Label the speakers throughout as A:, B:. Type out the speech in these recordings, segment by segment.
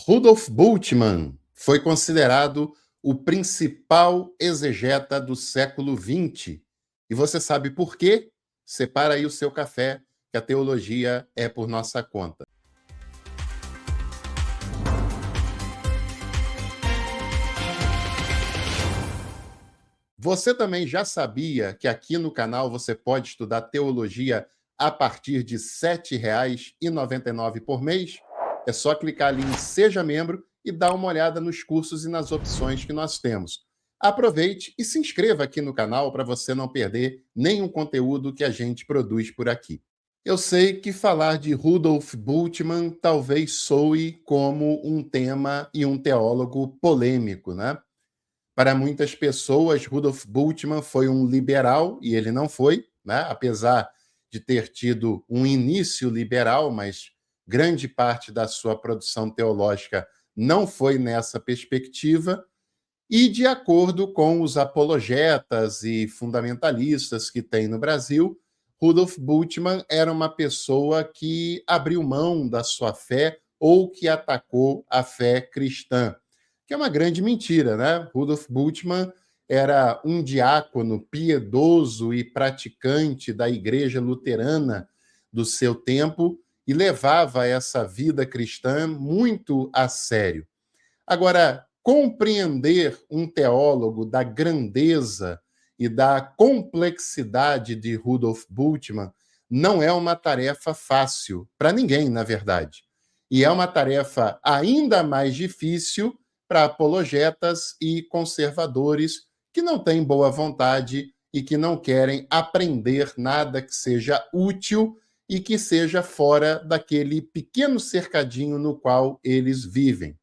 A: Rudolf Bultmann foi considerado o principal exegeta do século XX. E você sabe por quê? Separa aí o seu café, que a teologia é por nossa conta. Você também já sabia que aqui no canal você pode estudar teologia a partir de R$ 7,99 por mês? É só clicar ali em Seja Membro e dar uma olhada nos cursos e nas opções que nós temos. Aproveite e se inscreva aqui no canal para você não perder nenhum conteúdo que a gente produz por aqui. Eu sei que falar de Rudolf Bultmann talvez soe como um tema e um teólogo polêmico, né? Para muitas pessoas, Rudolf Bultmann foi um liberal, e ele não foi, né? Apesar de ter tido um início liberal, mas grande parte da sua produção teológica não foi nessa perspectiva, e de acordo com os apologetas e fundamentalistas que tem no Brasil, Rudolf Bultmann era uma pessoa que abriu mão da sua fé ou que atacou a fé cristã, que é uma grande mentira, né? Rudolf Bultmann era um diácono piedoso e praticante da Igreja Luterana do seu tempo e levava essa vida cristã muito a sério. Agora, compreender um teólogo da grandeza e da complexidade de Rudolf Bultmann não é uma tarefa fácil para ninguém, na verdade. E é uma tarefa ainda mais difícil para apologetas e conservadores que não têm boa vontade e que não querem aprender nada que seja útil e que seja fora daquele pequeno cercadinho no qual eles vivem.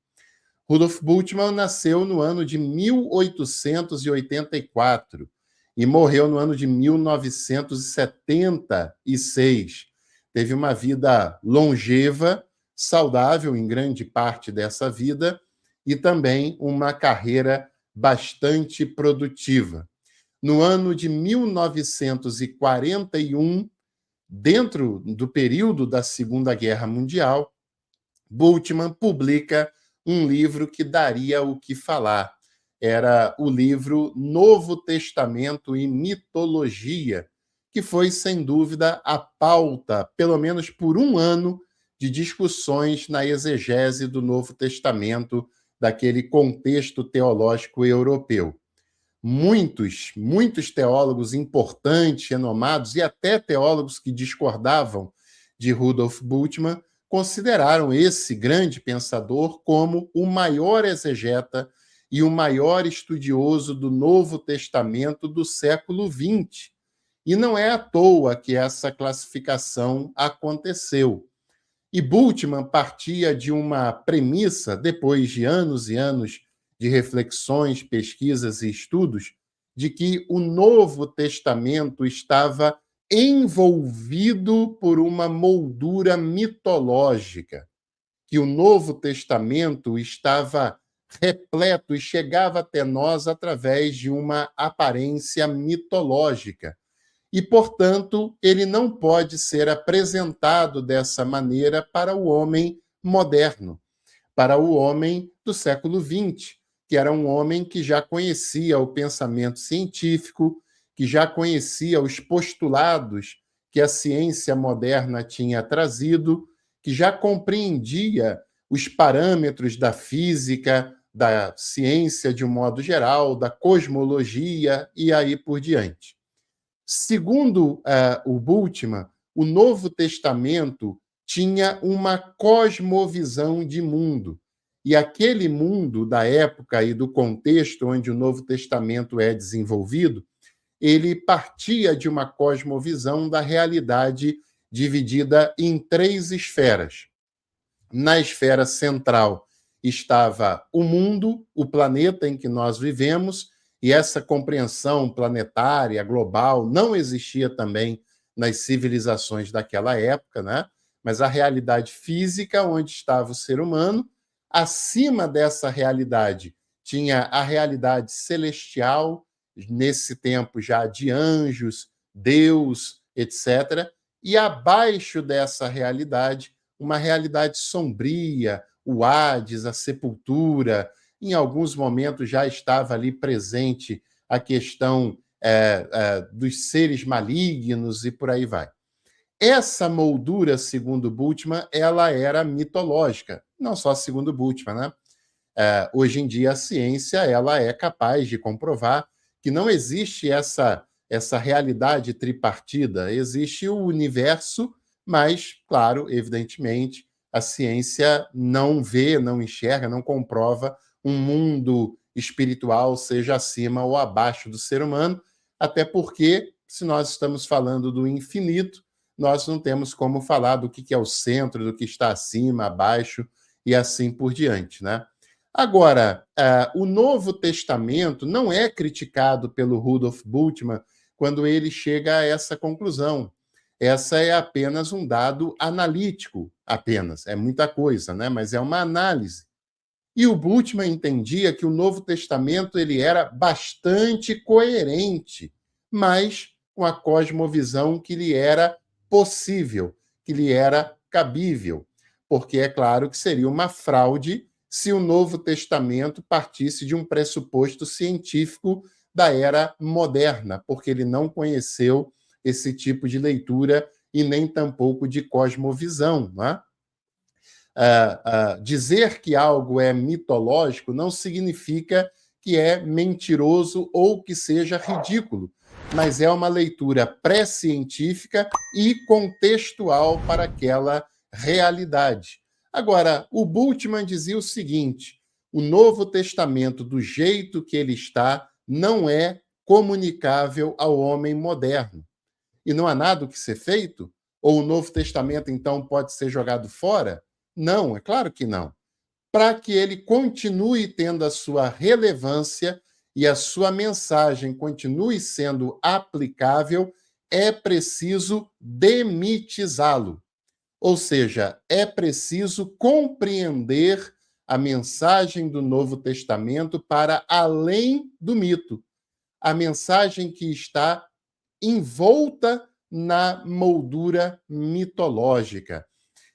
A: Rudolf Bultmann nasceu no ano de 1884 e morreu no ano de 1976. Teve uma vida longeva, saudável em grande parte dessa vida, e também uma carreira bastante produtiva. No ano de 1941, dentro do período da Segunda Guerra Mundial, Bultmann publica um livro que daria o que falar. Era o livro Novo Testamento e Mitologia, que foi, sem dúvida, a pauta, pelo menos por um ano, de discussões na exegese do Novo Testamento, daquele contexto teológico europeu. Muitos teólogos importantes, renomados, e até teólogos que discordavam de Rudolf Bultmann, consideraram esse grande pensador como o maior exegeta e o maior estudioso do Novo Testamento do século XX. E não é à toa que essa classificação aconteceu. E Bultmann partia de uma premissa, depois de anos e anos de reflexões, pesquisas e estudos, de que o Novo Testamento estava envolvido por uma moldura mitológica, que o Novo Testamento estava repleto e chegava até nós através de uma aparência mitológica. E, portanto, ele não pode ser apresentado dessa maneira para o homem moderno, para o homem do século XX, que era um homem que já conhecia o pensamento científico, que já conhecia os postulados que a ciência moderna tinha trazido, que já compreendia os parâmetros da física, da ciência de um modo geral, da cosmologia e aí por diante. Segundo o Bultmann, o Novo Testamento tinha uma cosmovisão de mundo. E aquele mundo da época e do contexto onde o Novo Testamento é desenvolvido, ele partia de uma cosmovisão da realidade dividida em três esferas. Na esfera central estava o mundo, o planeta em que nós vivemos, e essa compreensão planetária, global, não existia também nas civilizações daquela época, né? Mas a realidade física, onde estava o ser humano, acima dessa realidade tinha a realidade celestial, nesse tempo já de anjos, Deus, etc. E abaixo dessa realidade, uma realidade sombria, o Hades, a sepultura. Em alguns momentos já estava ali presente a questão dos seres malignos e por aí vai. Essa moldura, segundo Bultmann, ela era mitológica, não só segundo Bultmann, né? Hoje em dia a ciência ela é capaz de comprovar que não existe essa realidade tripartida, existe o universo, mas, claro, evidentemente, a ciência não vê, não enxerga, não comprova um mundo espiritual, seja acima ou abaixo do ser humano, até porque, se nós estamos falando do infinito, nós não temos como falar do que é o centro, do que está acima, abaixo e assim por diante, né? Agora, o Novo Testamento não é criticado pelo Rudolf Bultmann quando ele chega a essa conclusão. Essa é apenas um dado analítico, apenas. É muita coisa, né? Mas é uma análise. E o Bultmann entendia que o Novo Testamento ele era bastante coerente, mas com a cosmovisão que lhe era possível, que lhe era cabível. Porque é claro que seria uma fraude se o Novo Testamento partisse de um pressuposto científico da era moderna, porque ele não conheceu esse tipo de leitura e nem tampouco de cosmovisão, não é? Dizer que algo é mitológico não significa que é mentiroso ou que seja ridículo, mas é uma leitura pré-científica e contextual para aquela realidade. Agora, o Bultmann dizia o seguinte: o Novo Testamento, do jeito que ele está, não é comunicável ao homem moderno. E não há nada o que ser feito? Ou o Novo Testamento, então, pode ser jogado fora? Não, é claro que não. Para que ele continue tendo a sua relevância e a sua mensagem continue sendo aplicável, é preciso demitizá-lo. Ou seja, é preciso compreender a mensagem do Novo Testamento para além do mito. A mensagem que está envolta na moldura mitológica.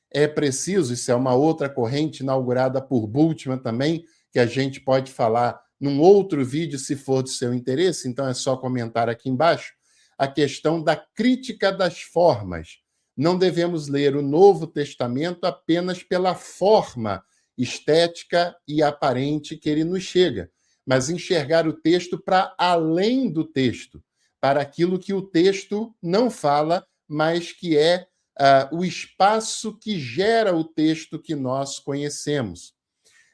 A: É preciso, isso é uma outra corrente inaugurada por Bultmann também, que a gente pode falar num outro vídeo, se for do seu interesse, então é só comentar aqui embaixo, a questão da crítica das formas. Não devemos ler o Novo Testamento apenas pela forma estética e aparente que ele nos chega, mas enxergar o texto para além do texto, para aquilo que o texto não fala, mas que é o espaço que gera o texto que nós conhecemos.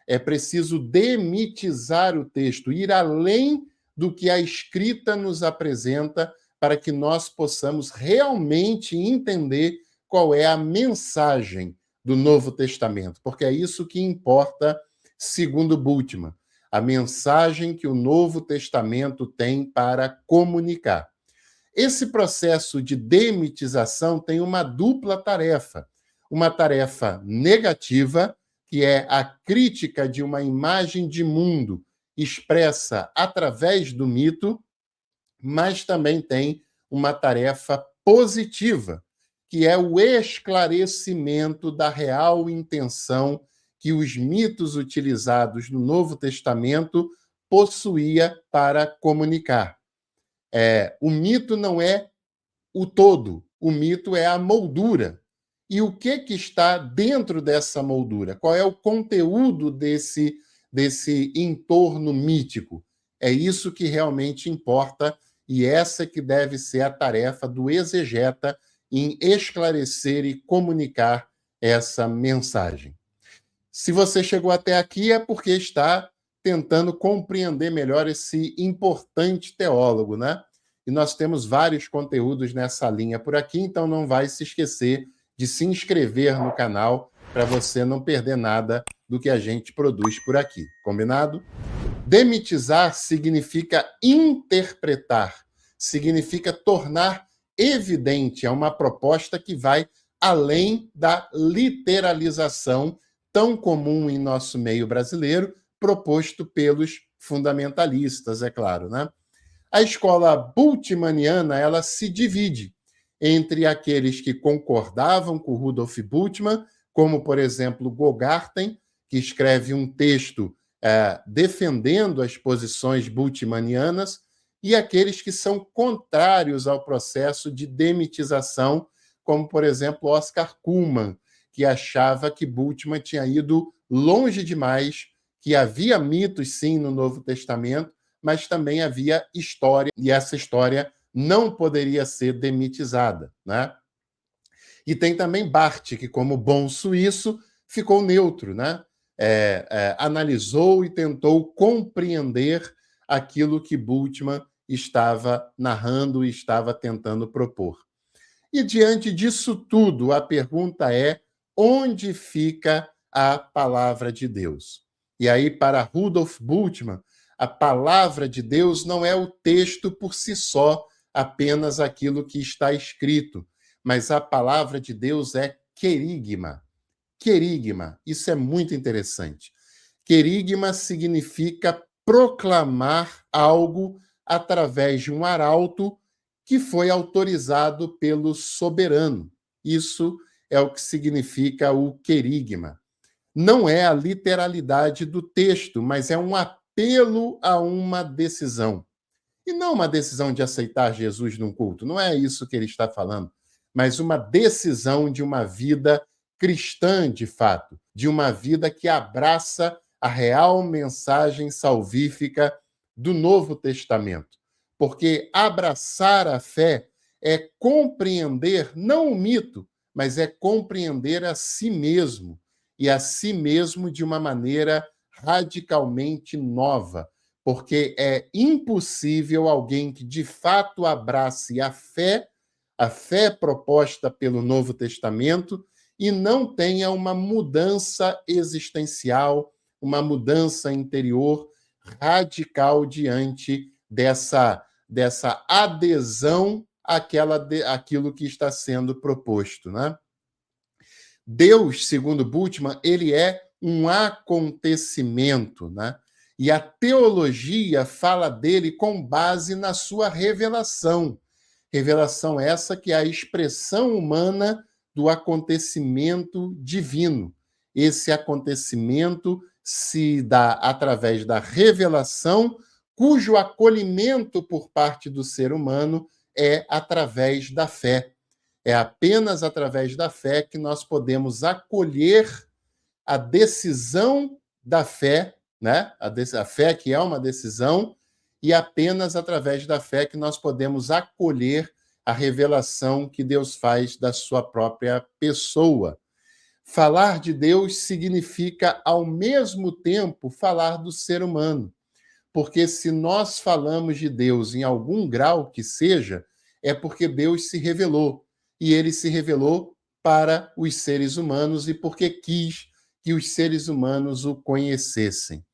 A: É preciso demitizar o texto, ir além do que a escrita nos apresenta, para que nós possamos realmente entender qual é a mensagem do Novo Testamento, porque é isso que importa, segundo Bultmann, a mensagem que o Novo Testamento tem para comunicar. Esse processo de demitização tem uma dupla tarefa. Uma tarefa negativa, que é a crítica de uma imagem de mundo expressa através do mito, mas também tem uma tarefa positiva, que é o esclarecimento da real intenção que os mitos utilizados no Novo Testamento possuía para comunicar. O mito não é o todo, o mito é a moldura. E o que está dentro dessa moldura? Qual é o conteúdo desse entorno mítico? É isso que realmente importa e essa que deve ser a tarefa do exegeta em esclarecer e comunicar essa mensagem. Se você chegou até aqui é porque está tentando compreender melhor esse importante teólogo, né? E nós temos vários conteúdos nessa linha por aqui, então não vai se esquecer de se inscrever no canal para você não perder nada do que a gente produz por aqui. Combinado? Demitizar significa interpretar, significa tornar evidente, é uma proposta que vai além da literalização tão comum em nosso meio brasileiro, proposto pelos fundamentalistas, é claro, né? A escola bultmanniana, ela se divide entre aqueles que concordavam com Rudolf Bultmann, como, por exemplo, Gogarten, que escreve um texto defendendo as posições bultmannianas, e aqueles que são contrários ao processo de demitização, como, por exemplo, Oscar Cullmann, que achava que Bultmann tinha ido longe demais, que havia mitos, sim, no Novo Testamento, mas também havia história, e essa história não poderia ser demitizada, né? E tem também Barth, que, como bom suíço, ficou neutro, né? Analisou e tentou compreender aquilo que Bultmann estava narrando e estava tentando propor. E, diante disso tudo, a pergunta é: onde fica a palavra de Deus? E aí, para Rudolf Bultmann, a palavra de Deus não é o texto por si só, apenas aquilo que está escrito, mas a palavra de Deus é querigma. Querigma, isso é muito interessante. Querigma significa proclamar algo através de um arauto que foi autorizado pelo soberano. Isso é o que significa o querigma. Não é a literalidade do texto, mas é um apelo a uma decisão. E não uma decisão de aceitar Jesus num culto, não é isso que ele está falando, mas uma decisão de uma vida cristã, de fato, de uma vida que abraça a real mensagem salvífica do Novo Testamento. Porque abraçar a fé é compreender não o mito, mas é compreender a si mesmo, e a si mesmo de uma maneira radicalmente nova, porque é impossível alguém que de fato abrace a fé proposta pelo Novo Testamento, e não tenha uma mudança existencial, uma mudança interior radical diante dessa adesão àquilo que está sendo proposto, né? Deus, segundo Bultmann, ele é um acontecimento, né? E a teologia fala dele com base na sua revelação. Revelação essa que é a expressão humana do acontecimento divino. Esse acontecimento se dá através da revelação, cujo acolhimento por parte do ser humano é através da fé. É apenas através da fé que nós podemos acolher a decisão da fé, né? A fé que é uma decisão, e apenas através da fé que nós podemos acolher a revelação que Deus faz da sua própria pessoa. Falar de Deus significa, ao mesmo tempo, falar do ser humano. Porque se nós falamos de Deus em algum grau que seja, é porque Deus se revelou. E ele se revelou para os seres humanos e porque quis que os seres humanos o conhecessem.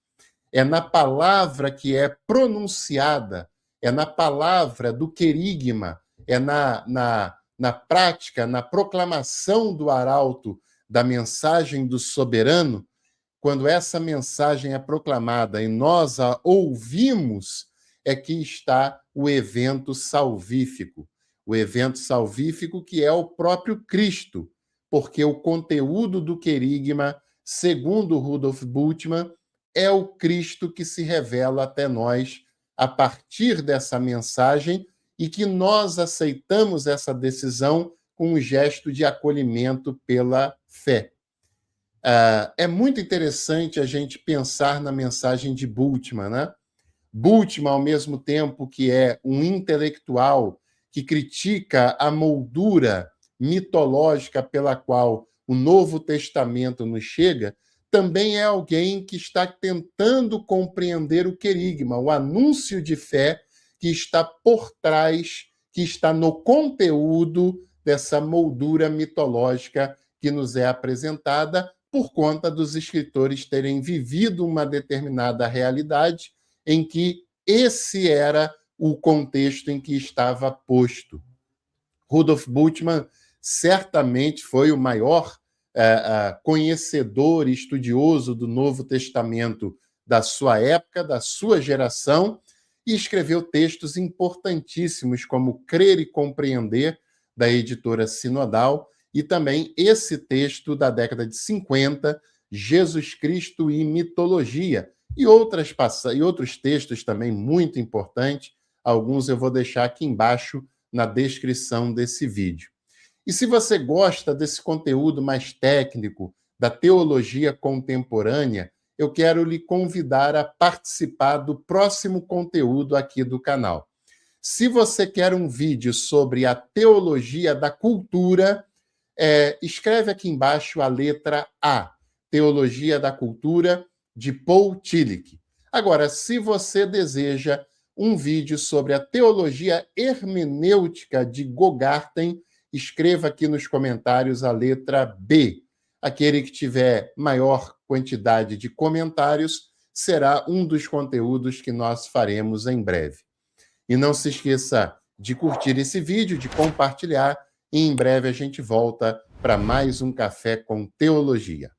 A: É na palavra que é pronunciada, é na palavra do querigma, é na prática, na proclamação do arauto da mensagem do soberano, quando essa mensagem é proclamada e nós a ouvimos, é que está o evento salvífico. O evento salvífico que é o próprio Cristo, porque o conteúdo do querigma, segundo Rudolf Bultmann, é o Cristo que se revela até nós a partir dessa mensagem e que nós aceitamos essa decisão com um gesto de acolhimento pela fé. É muito interessante a gente pensar na mensagem de Bultmann, né? Bultmann, ao mesmo tempo que é um intelectual que critica a moldura mitológica pela qual o Novo Testamento nos chega, também é alguém que está tentando compreender o querigma, o anúncio de fé que está por trás, que está no conteúdo dessa moldura mitológica que nos é apresentada, por conta dos escritores terem vivido uma determinada realidade em que esse era o contexto em que estava posto. Rudolf Bultmann certamente foi o maior conhecedor e estudioso do Novo Testamento da sua época, da sua geração, e escreveu textos importantíssimos como Crer e Compreender, da editora Sinodal, e também esse texto da década de 50, Jesus Cristo e Mitologia, e outros textos também muito importantes. Alguns eu vou deixar aqui embaixo na descrição desse vídeo. E se você gosta desse conteúdo mais técnico, da teologia contemporânea, eu quero lhe convidar a participar do próximo conteúdo aqui do canal. Se você quer um vídeo sobre a teologia da cultura, escreve aqui embaixo a letra A, Teologia da Cultura, de Paul Tillich. Agora, se você deseja um vídeo sobre a teologia hermenêutica de Gogarten, escreva aqui nos comentários a letra B. Aquele que tiver maior quantidade de comentários será um dos conteúdos que nós faremos em breve. E não se esqueça de curtir esse vídeo, de compartilhar, e em breve a gente volta para mais um Café com Teologia.